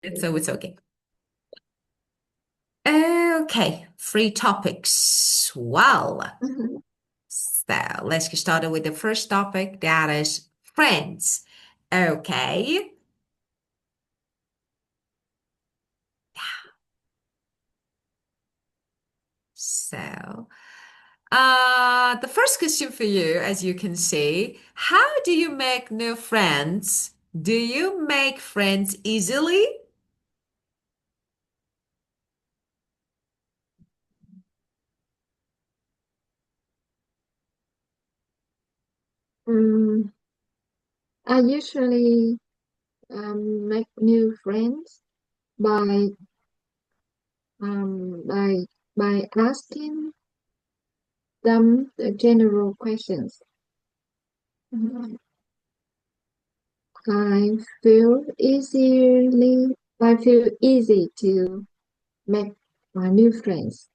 It's okay. Okay, free topics. Well, Mhm. so let's get started with the first topic, that is friends. Okay, so the first question for you, as you can see, how do you make new friends? Do you make friends easily? Mm, I usually make new friends by um, by by asking them the general questions. Mhm. I feel easily. I feel easy to make new friends.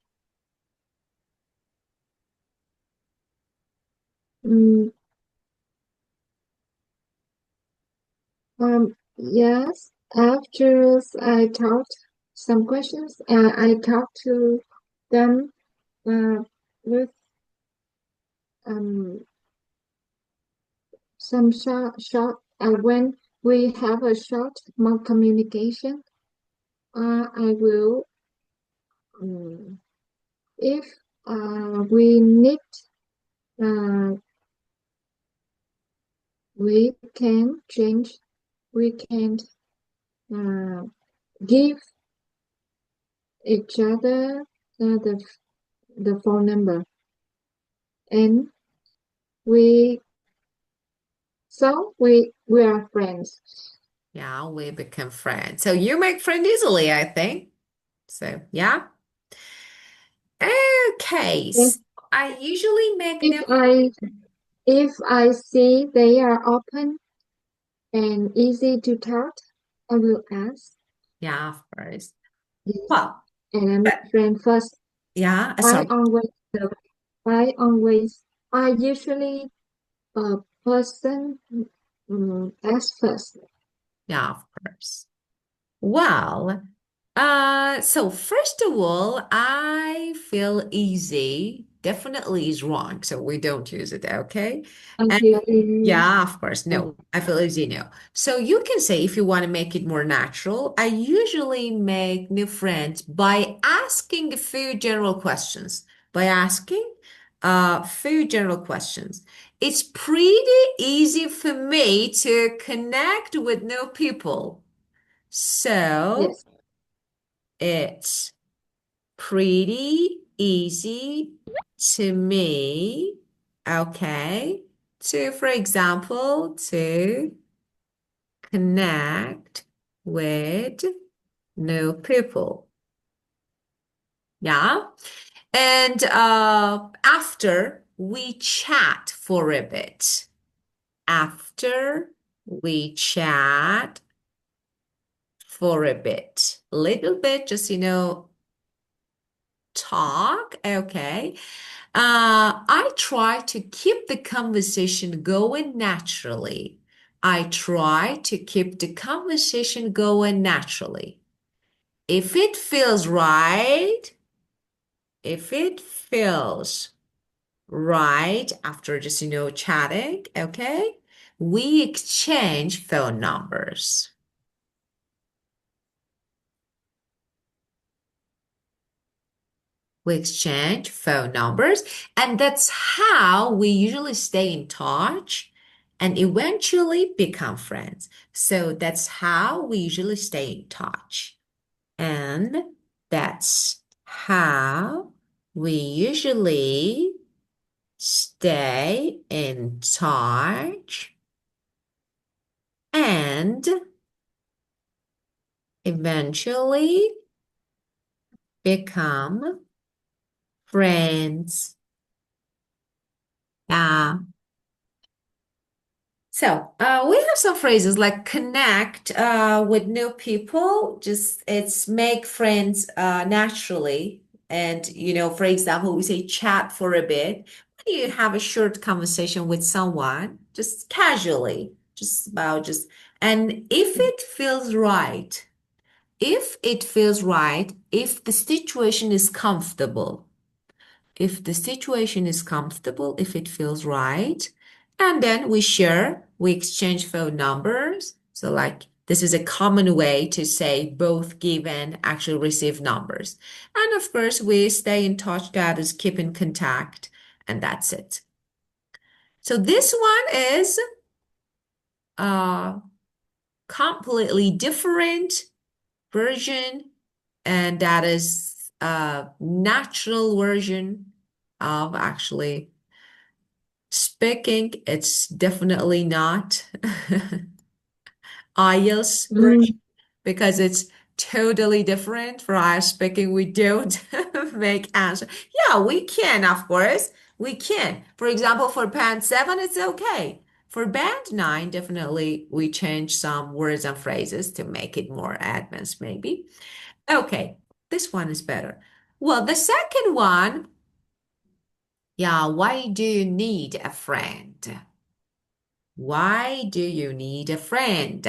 Mm, yes. After I taught some questions, I talked to them with um, some when we have a short more communication, I will, um, if we need, uh, we can change, we can uh, give each other the phone number, and we we are friends. Yeah, we become friends. So you make friends easily, I think. So yeah. Okay, If so I usually make if new. I if I see they are open and easy to talk, I will ask. Yeah, of course. Yes, Well, and I but make friend first. I sorry. always, I always, I usually person ask first. Yeah, of course. Well, so first of all, I feel easy definitely is wrong, so we don't use it, okay? And Until you, yeah, of course, no, oh, I feel easy no. So you can say if you want to make it more natural, I usually make new friends by asking a few general questions. By asking a few general questions. It's pretty easy for me to connect with new people. So yes, it's pretty easy to me, okay, to, for example, to connect with new people. Yeah. And after we chat for a bit, after we chat for a bit, little bit, just, talk, okay. I try to keep the conversation going naturally. I try to keep the conversation going naturally. If it feels right, if it feels right after just, chatting, okay, we exchange phone numbers. We exchange phone numbers, and that's how we usually stay in touch and eventually become friends. So that's how we usually stay in touch. And that's how we usually stay in touch and eventually become friends. So, we have some phrases like connect with new people, just it's make friends naturally. And, for example, we say chat for a bit. When you have a short conversation with someone, just casually, just about just, and if it feels right, If it feels right, if the situation is comfortable, if the situation is comfortable, if it feels right, and then we share, we exchange phone numbers. So, like, this is a common way to say both give and actually receive numbers. And of course, we stay in touch, that is, keep in contact, and that's it. So, this one is a completely different version, and that is a natural version of actually speaking. It's definitely not IELTS version Mm, because it's totally different. For our speaking, we don't make answer. Yeah, we can, of course. We can. For example, for band 7, it's okay. For band 9, definitely we change some words and phrases to make it more advanced, maybe. Okay, this one is better. Well, the second one, yeah, why do you need a friend? Why do you need a friend?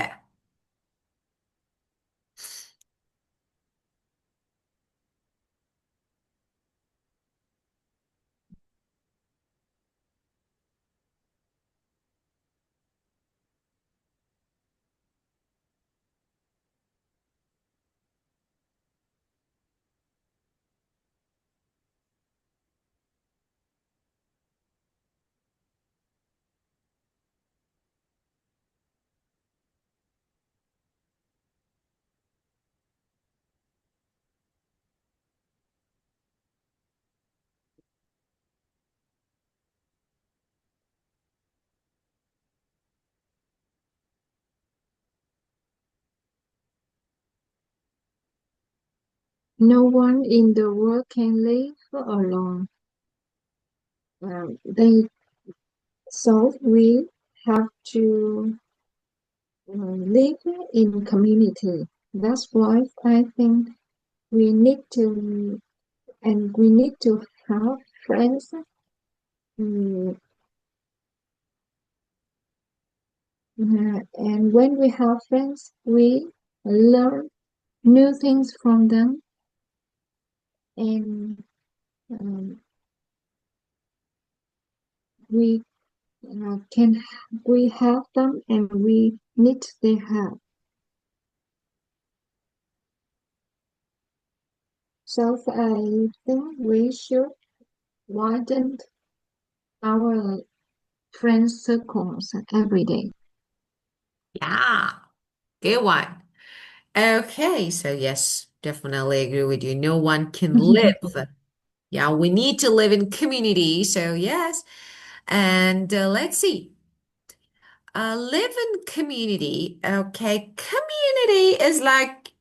no one in the world can live alone. They so we have to live in community. That's why I think we need to we need to have friends. Mm, and when we have friends, we learn new things from them, and um, we can we have them, and we need their help. So I think we should widen our friend circles every day. Yeah, good one. Okay, so yes, definitely agree with you. No one can live. Yeah, we need to live in community. So yes, and let's see. Live in community. Okay, community is like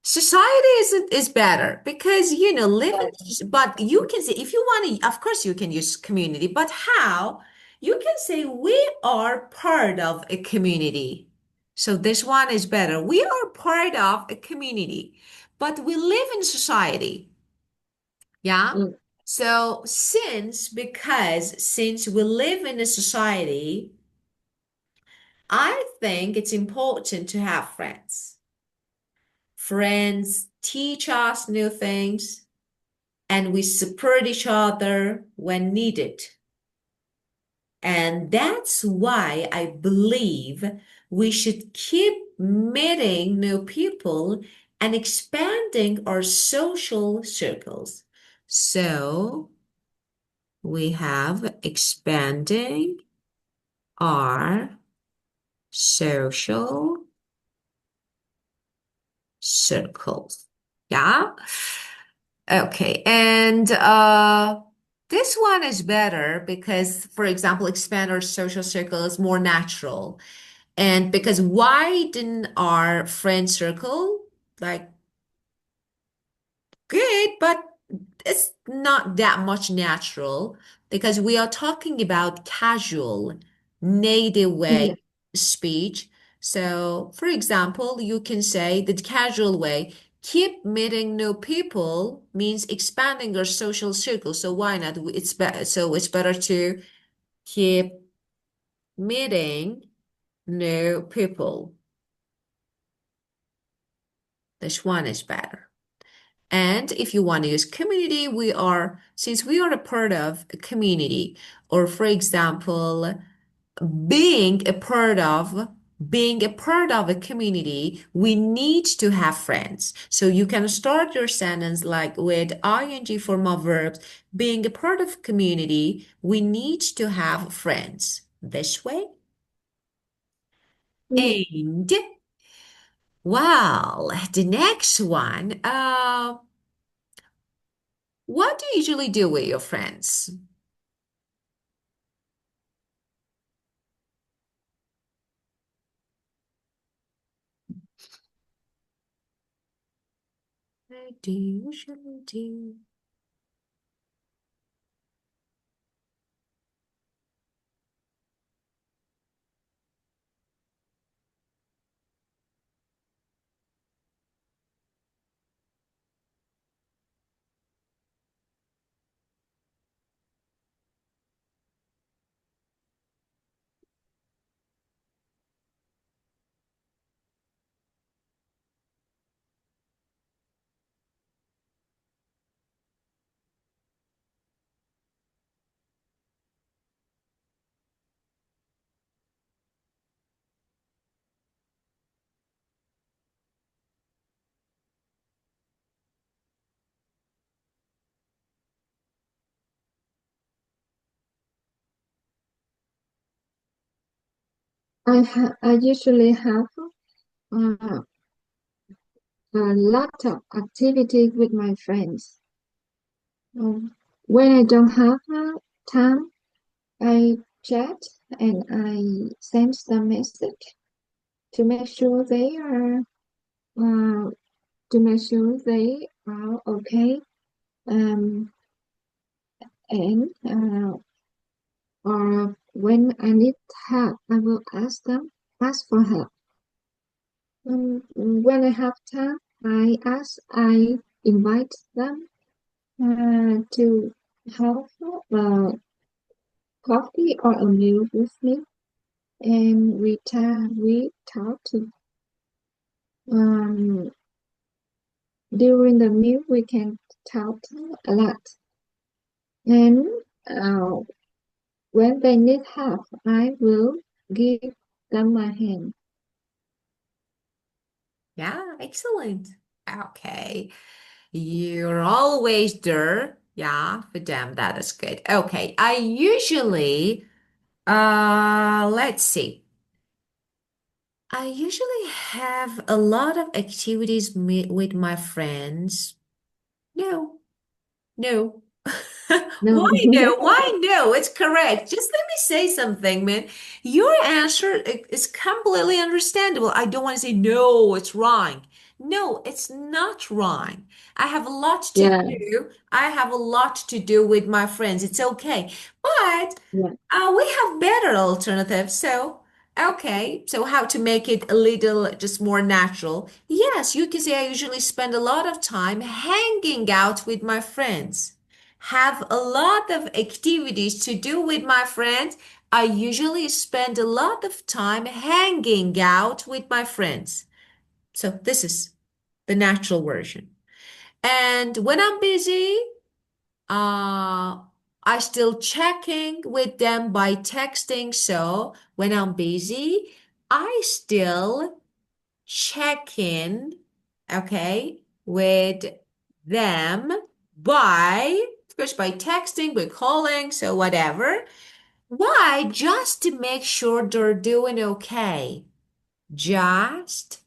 society is better because live in, but you can say if you want to, of course you can use community, but how? You can say we are part of a community. So this one is better. We are part of a community, but we live in society. Yeah. Mm, So since we live in a society, I think it's important to have friends. Friends teach us new things and we support each other when needed. And that's why I believe we should keep meeting new people and expanding our social circles. So we have expanding our social circles. Yeah. Okay. And this one is better because, for example, expand our social circle is more natural. And because widen our friend circle, like good, but it's not that much natural because we are talking about casual, native way yeah. speech. So, for example, you can say the casual way, keep meeting new people means expanding your social circle. So why not? It's better. So it's better to keep meeting new people. This one is better. And if you want to use community, since we are a part of a community, or for example, being a part of being a part of a community, we need to have friends. So you can start your sentence like with ing form of verbs. Being a part of community, we need to have friends. This way. Yeah. And well, the next one, what do you usually do with your friends? I do usually do. I usually have uh, a lot of activities with my friends. When I don't have time, I chat and I send some message to make sure uh, they are okay. Um, and or when I need help, I will ask for help. When I have time, I invite them to have coffee or a meal with me, and we talk to um, during the meal we can talk a lot, and uh, when they need help, I will give them my hand. Yeah, excellent. Okay. You're always there. Yeah, for them, that is good. Okay. Let's see. I usually have a lot of activities with my friends. No, no. No, Why no? Why no? It's correct. Just let me say something, man. Your answer is completely understandable. I don't want to say no, it's wrong. No, it's not wrong. I have a lot to yeah, do. I have a lot to do with my friends. It's okay. But yeah. we have better alternatives. So, okay. So how to make it a little just more natural? Yes, you can say I usually spend a lot of time hanging out with my friends. Have a lot of activities to do with my friends. I usually spend a lot of time hanging out with my friends. So this is the natural version. And when I'm busy, uh, I still checking with them by texting. So when I'm busy, I still check in, okay, with them by, of course, by texting, by calling, so whatever. Why? Just to make sure they're doing okay. Just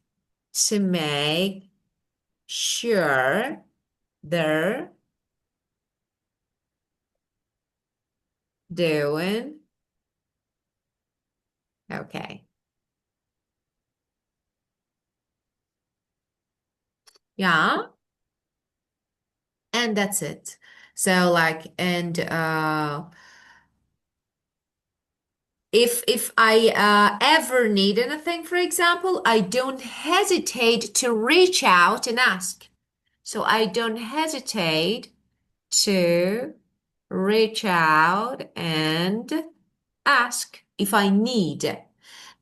to make sure they're doing okay. Yeah, and that's it. So like, and if I ever need anything, for example, I don't hesitate to reach out and ask. So I don't hesitate to reach out and ask if I need.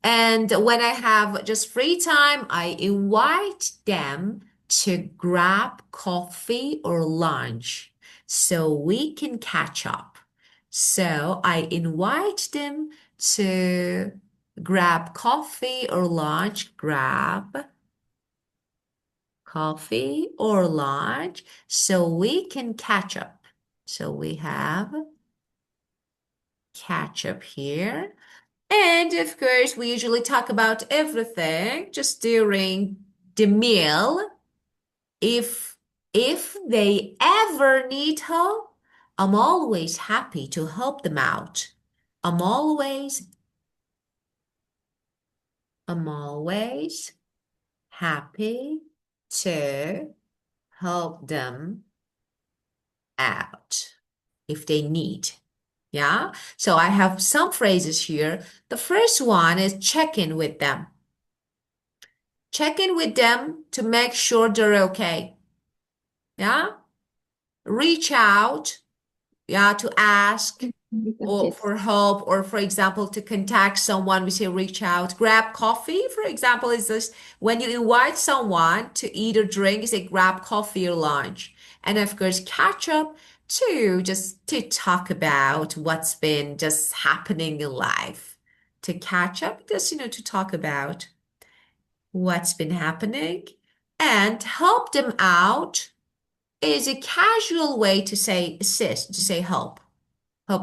And when I have just free time, I invite them to grab coffee or lunch so we can catch up. So I invite them to grab coffee or lunch, grab coffee or lunch so we can catch up. So we have catch up here. And of course, we usually talk about everything just during the meal. If if they ever need help, I'm always happy to help them out. I'm always I'm always happy to help them out if they need. Yeah. So I have some phrases here. The first one is check in with them. Check in with them to make sure they're okay. Yeah. Reach out. Yeah. To ask That's or it. for help, or for example, to contact someone, we say reach out. Grab coffee, for example, is this when you invite someone to eat or drink, you say grab coffee or lunch. And of course, catch up to just to talk about what's been just happening in life. To catch up, just to talk about what's been happening and help them out is a casual way to say assist, to say help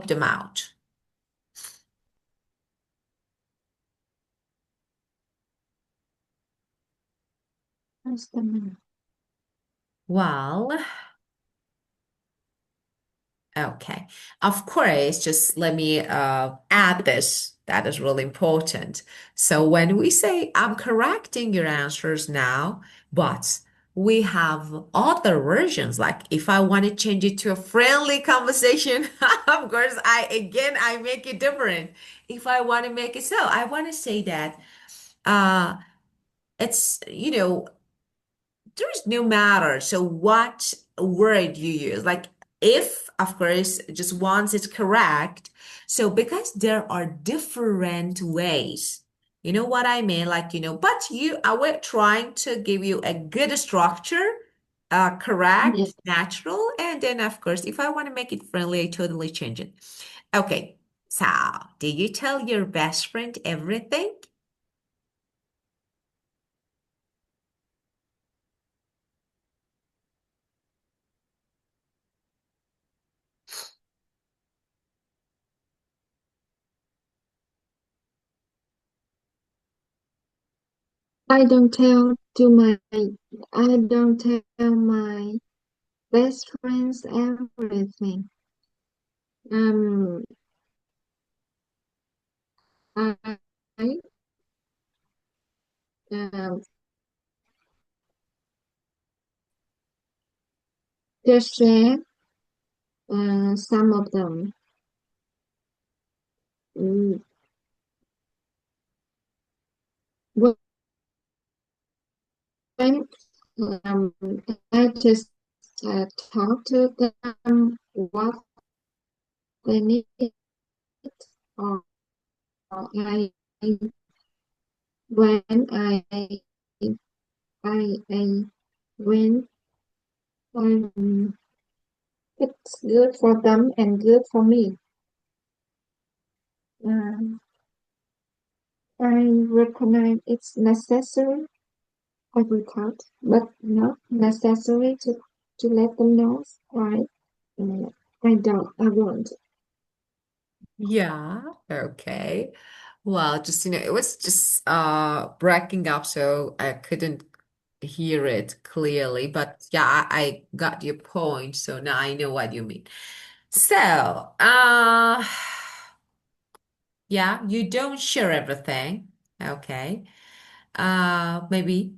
them out. Customer. Well, okay. Of course, just let me add this. That is really important. So when we say, I'm correcting your answers now, but we have other versions. Like if I want to change it to a friendly conversation, of course, I make it different. If I want to make it so, I want to say that uh it's, there's no matter. So what word you use, like if, of course, just once it's correct. So because there are different ways, you know what I mean? Like, but I were trying to give you a good structure, correct, Yes. natural, and then of course, if I want to make it friendly, I totally change it. Okay. So, do you tell your best friend everything? I don't tell to my I don't tell my best friends everything. Um, I um just share some of them. Mm, When um, I just talk to them what they need, or I when I when it's good for them and good for me. Um, I recognize it's necessary every thought, but not necessary to let them know. Right? Uh, I won't. Yeah, okay. Well, just it was just breaking up, so I couldn't hear it clearly. But yeah, I got your point, so now I know what you mean. So, yeah, you don't share everything. Okay. Maybe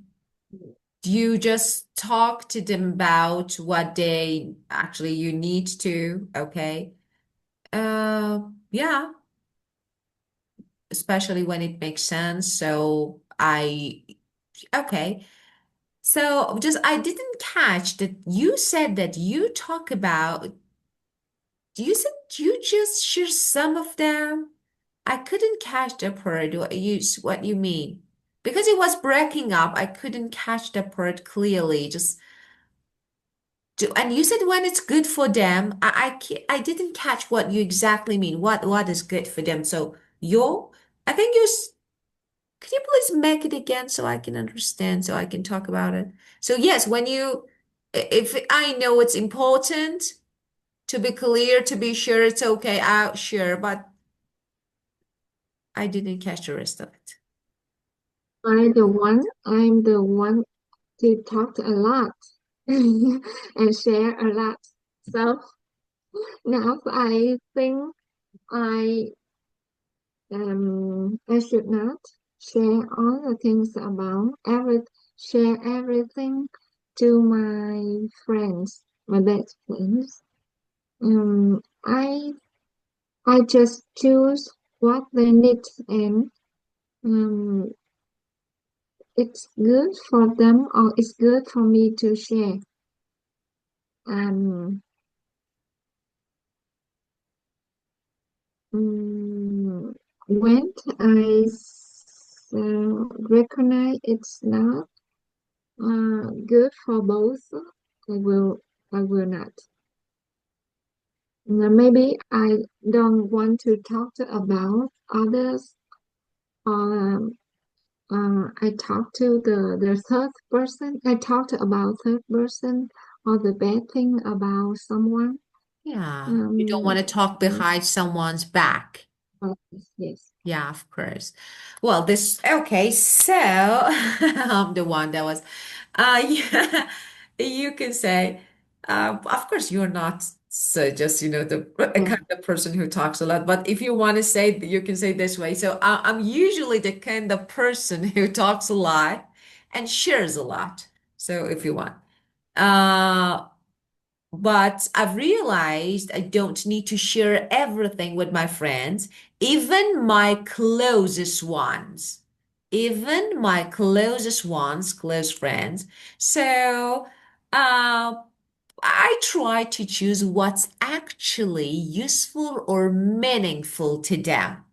you just talk to them about what they actually you need to, okay? Yeah, especially when it makes sense. Okay. So just I didn't catch that you said that you talk about, you said you just share some of them. I couldn't catch the part what you mean. because it was breaking up, I couldn't catch the part clearly. Just and you said when it's good for them, I didn't catch what you exactly mean. What is good for them? So your, I think could you please make it again so I can understand, so I can talk about it? So yes, when you, if I know it's important to be clear, to be sure it's okay, sure, but I didn't catch the rest of it. I'm the one to talk a lot and share a lot. So now I think I I should not share all the things about share everything to my friends, my best friends. I just choose what they need and um it's good for them or it's good for me to share. Um, mm, when recognize it's not good for both, I will I will not. Maybe I don't want to talk about others. Or I talk to the third person. I talked about third person or the bad thing about someone. Yeah, you don't want Um, to talk behind someone's back. yes, yes. Yeah, of course. Well, this, okay, so I'm the one that was, yeah, you can say, of course, you're not so just, the Yeah. kind of person who talks a lot, but if you want to say, you can say this way. So I'm usually the kind of person who talks a lot and shares a lot. So if you want. Uh, but I've realized I don't need to share everything with my friends, even my closest ones, close friends. So, uh, I try to choose what's actually useful or meaningful to them,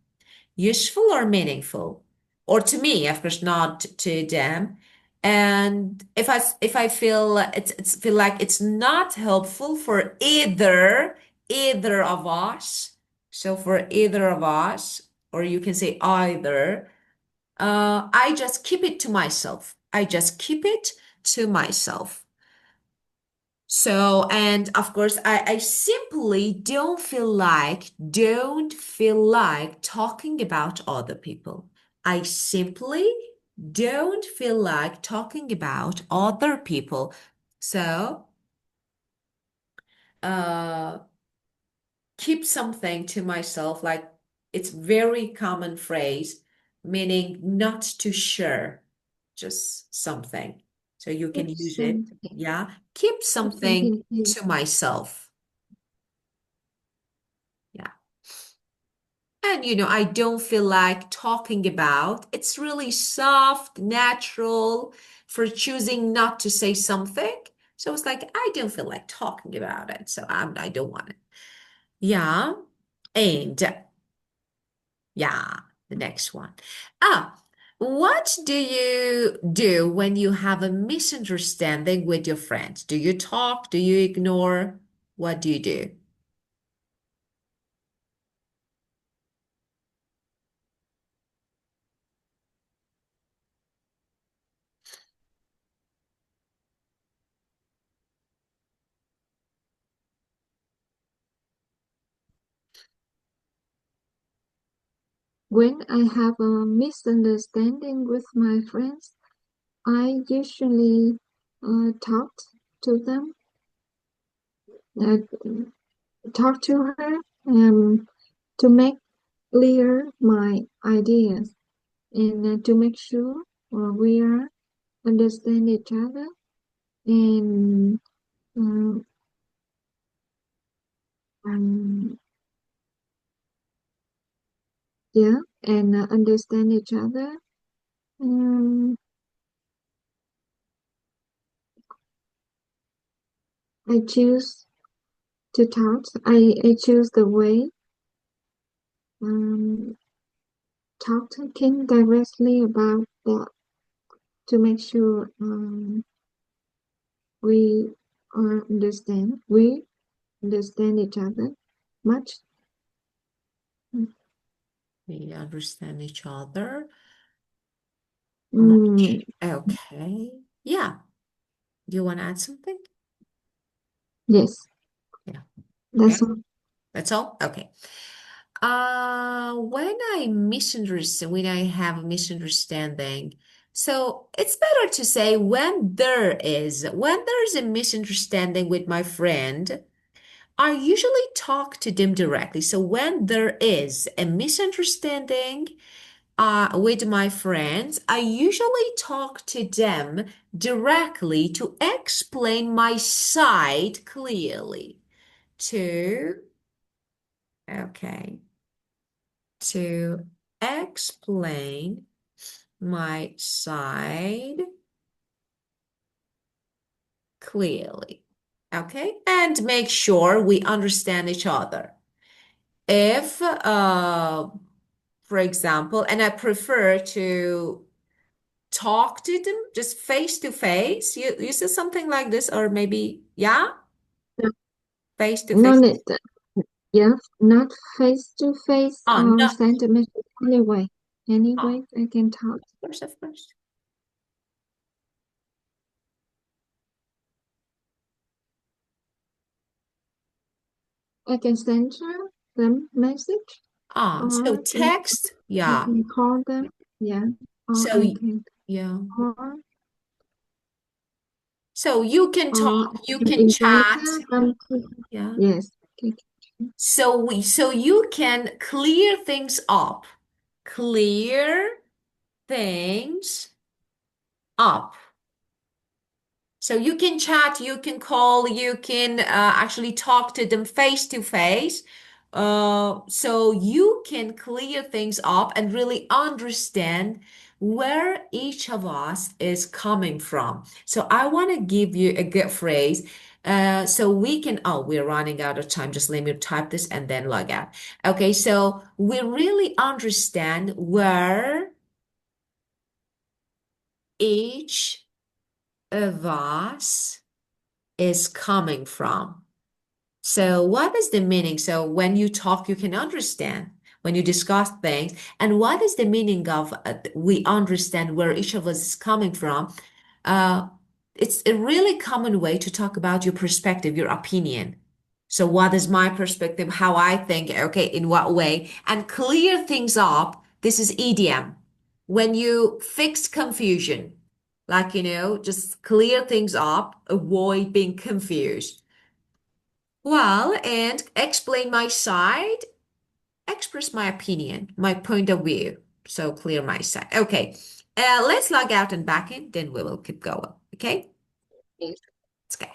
useful or meaningful, or to me, of course, not to them. And if I feel it's feel like it's not helpful for either of us, so for either of us, or you can say either, I just keep it to myself. I just keep it to myself. So, and of course, I simply don't feel like talking about other people. I simply don't feel like talking about other people. So, uh, keep something to myself, like it's very common phrase, meaning not to share just something. So you can Keep use it. something, Yeah. Keep keep something something to to myself. Yeah. And I don't feel like talking about. It's really soft, natural for choosing not to say something. So it's like I don't feel like talking about it. So I don't want it. Yeah. And yeah, the next one. Ah, what do you do when you have a misunderstanding with your friends? Do you talk? Do you ignore? What do you do? when I have a misunderstanding with my friends. I usually talk to them, uh, talk to her, to make clear my ideas and to make sure we are understand each other and um, um, yeah, and understand each other. Um, I choose to talk. I choose the way um, talking directly about that. to make sure we we understand each other much. We understand each other Mm, much. Okay. Yeah. Do you want to add something? yes, Yeah. Okay. that's all. That's all? Okay. When I have a misunderstanding, so it's better to say when there's a misunderstanding with my friend, I usually talk to them directly. So when there is a misunderstanding, with my friends, I usually talk to them directly to explain my side clearly. To, okay, to explain my side clearly. Okay, and make sure we understand each other. If, for example, and I prefer to talk to them just face to face. You said something like this, or maybe, yeah, No, face to no face. need. Yes, not face to face Oh, or no. send a message anyway. Oh, Anyway, I can talk. of course, of course. I can send her them message, So or text, I yeah. can call them. Yeah, or So, I can, yeah. or So you can or talk, I you can can invite chat, them. yeah. Yes. Okay. So you can clear things up. Clear things up. So you can chat, you can call, you can actually talk to them face to face. So you can clear things up and really understand where each of us is coming from. So I want to give you a good phrase. So we can, oh, we're running out of time. Just let me type this and then log out. Okay, so we really understand where each of us is coming from. So, what is the meaning? So, when you talk, you can understand when you discuss things. And what is the meaning of we understand where each of us is coming from? Uh, it's a really common way to talk about your perspective, your opinion. So, what is my perspective? How I think, okay, in what way? And clear things up. This is idiom. When you fix confusion, like, just clear things up, avoid being confused. Well, and explain my side, express my opinion, my point of view. So clear my side. Okay. Let's log out and back in, then we will keep going. Okay? Yes. Let's go.